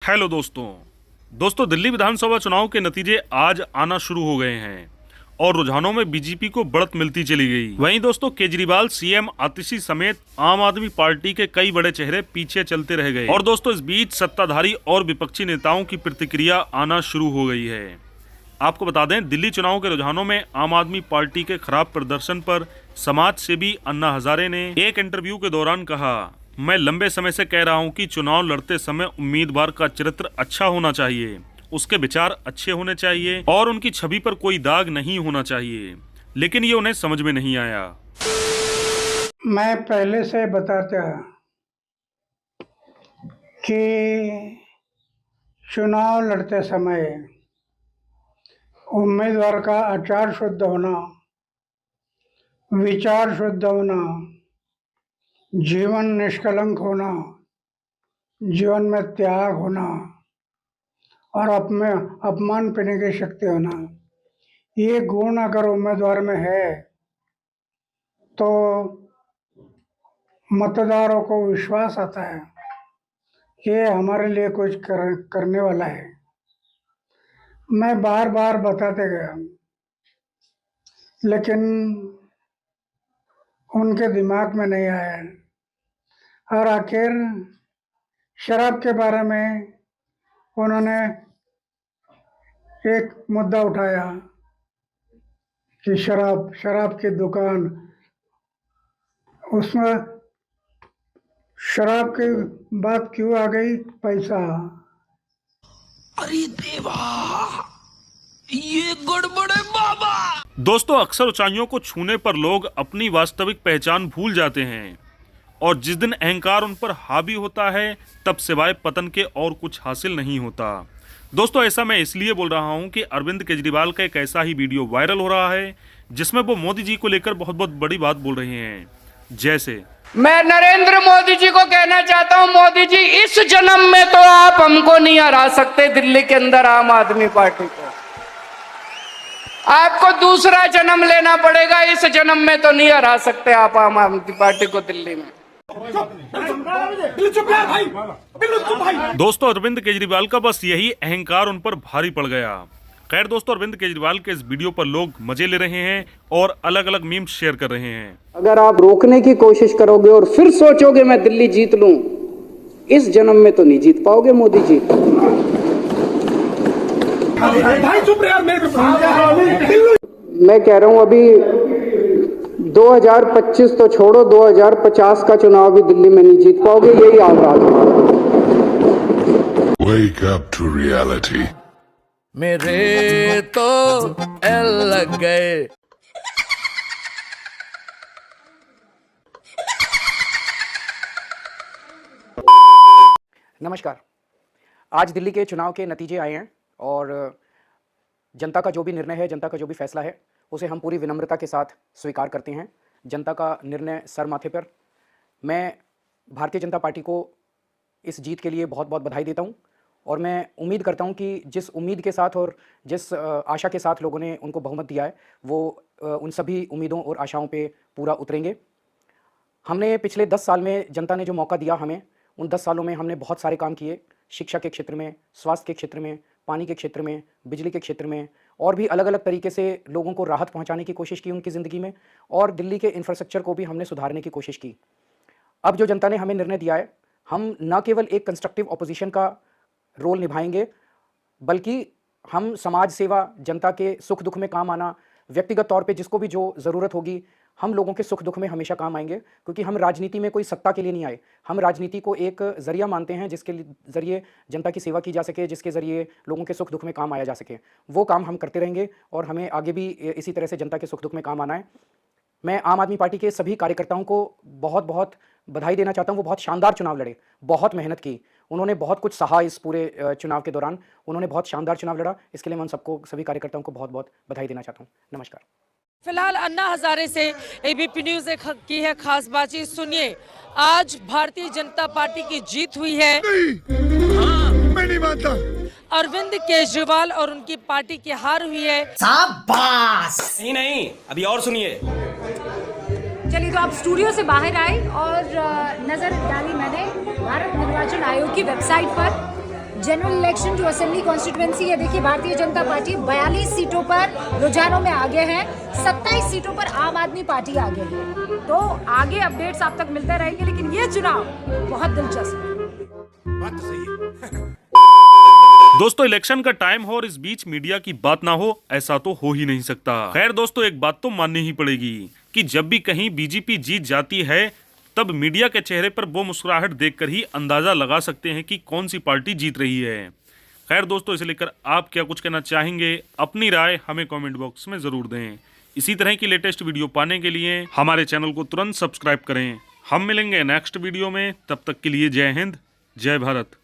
Hello दोस्तों दिल्ली विधानसभा चुनाव के नतीजे आज आना शुरू हो गए हैं और रुझानों में बीजेपी को बढ़त मिलती चली गई। वहीं दोस्तों केजरीवाल, सीएम आतिशी समेत आम आदमी पार्टी के कई बड़े चेहरे पीछे चलते रह गए और दोस्तों इस बीच सत्ताधारी और विपक्षी नेताओं की प्रतिक्रिया आना शुरू हो गई है। आपको बता दें, दिल्ली चुनाव के रुझानों में आम आदमी पार्टी के खराब प्रदर्शन पर समाज सेवी अन्ना हजारे ने एक इंटरव्यू के दौरान कहा, मैं लंबे समय से कह रहा हूं कि चुनाव लड़ते समय उम्मीदवार का चरित्र अच्छा होना चाहिए, उसके विचार अच्छे होने चाहिए और उनकी छवि पर कोई दाग नहीं होना चाहिए, लेकिन ये उन्हें समझ में नहीं आया। मैं पहले से बताता कि चुनाव लड़ते समय उम्मीदवार का आचार शुद्ध होना, विचार शुद्ध होना, जीवन निष्कलंक होना, जीवन में त्याग होना और अपमान पीने की शक्ति होना, ये गुण अगर उम्मीदवार में है तो मतदारों को विश्वास आता है कि ये हमारे लिए कुछ करने वाला है। मैं बार बार बताते गया, लेकिन उनके दिमाग में नहीं आया और आखिर शराब के बारे में उन्होंने एक मुद्दा उठाया कि शराब की दुकान, उसमें शराब की बात क्यों आ गई? पैसा। अरे देवा, ये गड़बड़ है बाबा। दोस्तों अक्सर ऊंचाइयों को छूने पर लोग अपनी वास्तविक पहचान भूल जाते हैं और जिस दिन अहंकार उन पर हावी होता है तब सिवाय पतन के और कुछ हासिल नहीं होता। दोस्तों ऐसा मैं इसलिए बोल रहा हूं कि अरविंद केजरीवाल का एक ऐसा ही वीडियो वायरल हो रहा है जिसमें वो मोदी जी को लेकर बहुत बड़ी बात बोल रहे हैं। जैसे, मैं नरेंद्र मोदी जी को कहना चाहता हूं, मोदी जी इस जन्म में तो आप हमको नहीं हरा सकते, दिल्ली के अंदर आम आदमी पार्टी को। आपको दूसरा जन्म लेना पड़ेगा, इस जन्म में तो नहीं हरा सकते आप आम आदमी पार्टी को दिल्ली में। दोस्तों अरविंद केजरीवाल का बस यही अहंकार उन पर भारी पड़ गया। खैर दोस्तों, अरविंद केजरीवाल के इस वीडियो पर लोग मजे ले रहे हैं और अलग अलग मीम्स शेयर कर रहे हैं। अगर आप रोकने की कोशिश करोगे और फिर सोचोगे मैं दिल्ली जीत लूं, इस जन्म में तो नहीं जीत पाओगे मोदी जी। मैं कह रहा हूं अभी 2025 तो छोड़ो, 2050 का चुनाव भी दिल्ली में नहीं जीत पाओगे, यही आगाज है। Wake up to reality. मेरे तो एल लग गए। नमस्कार। आज दिल्ली के चुनाव के नतीजे आए हैं और जनता का जो भी निर्णय है, जनता का जो भी फैसला है, उसे हम पूरी विनम्रता के साथ स्वीकार करते हैं। जनता का निर्णय सर माथे पर। मैं भारतीय जनता पार्टी को इस जीत के लिए बहुत बहुत बधाई देता हूं और मैं उम्मीद करता हूं कि जिस उम्मीद के साथ और जिस आशा के साथ लोगों ने उनको बहुमत दिया है, वो उन सभी उम्मीदों और आशाओं पे पूरा उतरेंगे। हमने पिछले 10 साल में जनता ने जो मौका दिया हमें, उन 10 सालों में हमने बहुत सारे काम किए। शिक्षा के क्षेत्र में, स्वास्थ्य के क्षेत्र में, पानी के क्षेत्र में, बिजली के क्षेत्र में और भी अलग अलग तरीके से लोगों को राहत पहुंचाने की कोशिश की उनकी ज़िंदगी में, और दिल्ली के इंफ्रास्ट्रक्चर को भी हमने सुधारने की कोशिश की। अब जो जनता ने हमें निर्णय दिया है, हम न केवल एक कंस्ट्रक्टिव ऑपोजिशन का रोल निभाएंगे, बल्कि हम समाज सेवा, जनता के सुख दुख में काम आना, व्यक्तिगत तौर पे जिसको भी जो ज़रूरत होगी, हम लोगों के सुख दुख में हमेशा काम आएंगे। क्योंकि हम राजनीति में कोई सत्ता के लिए नहीं आए, हम राजनीति को एक ज़रिया मानते हैं जिसके ज़रिए जनता की सेवा की जा सके, जिसके ज़रिए लोगों के सुख दुख में काम आया जा सके। वो काम हम करते रहेंगे और हमें आगे भी इसी तरह से जनता के सुख दुख में काम आना है। मैं आम आदमी पार्टी के सभी कार्यकर्ताओं को बहुत बहुत बधाई देना चाहता हूं। वो बहुत शानदार चुनाव लड़े, बहुत मेहनत की, उन्होंने बहुत कुछ सहा इस पूरे चुनाव के दौरान, उन्होंने बहुत शानदार चुनाव लड़ा। इसके लिए मैं उन सबको, सभी कार्यकर्ताओं को बहुत बहुत बधाई देना चाहता हूं। नमस्कार। फिलहाल अन्ना हजारे से एबीपी न्यूज़ की है खास बातचीत। सुनिए, आज भारतीय जनता पार्टी की जीत हुई है। मैं नहीं मानता। अरविंद केजरीवाल और उनकी पार्टी की हार हुई है। शाबाश। नहीं, अभी और सुनिए। चलिए, तो आप स्टूडियो से बाहर आए और नजर डाली मैंने भारत निर्वाचन आयोग की वेबसाइट पर। जनरल इलेक्शन जो असेंबली कॉन्स्टिट्यूएंसी है, देखिए भारतीय जनता पार्टी 42 सीटों पर रुझानों में आगे है, 27 सीटों पर आम आदमी पार्टी आगे है। तो आगे अपडेट्स आप तक मिलते रहेंगे, लेकिन ये चुनाव बहुत दिलचस्प है। दोस्तों इलेक्शन का टाइम हो और इस बीच मीडिया की बात ना हो, ऐसा तो हो ही नहीं सकता। खैर दोस्तों, एक बात तो माननी ही पड़ेगी कि जब भी कहीं बीजेपी जीत जाती है तब मीडिया के चेहरे पर वो मुस्कुराहट देखकर ही अंदाजा लगा सकते हैं कि कौन सी पार्टी जीत रही है। खैर दोस्तों, इसे लेकर आप क्या कुछ कहना चाहेंगे, अपनी राय हमें कमेंट बॉक्स में जरूर दें। इसी तरह की लेटेस्ट वीडियो पाने के लिए हमारे चैनल को तुरंत सब्सक्राइब करें। हम मिलेंगे नेक्स्ट वीडियो में, तब तक के लिए जय हिंद, जय भारत।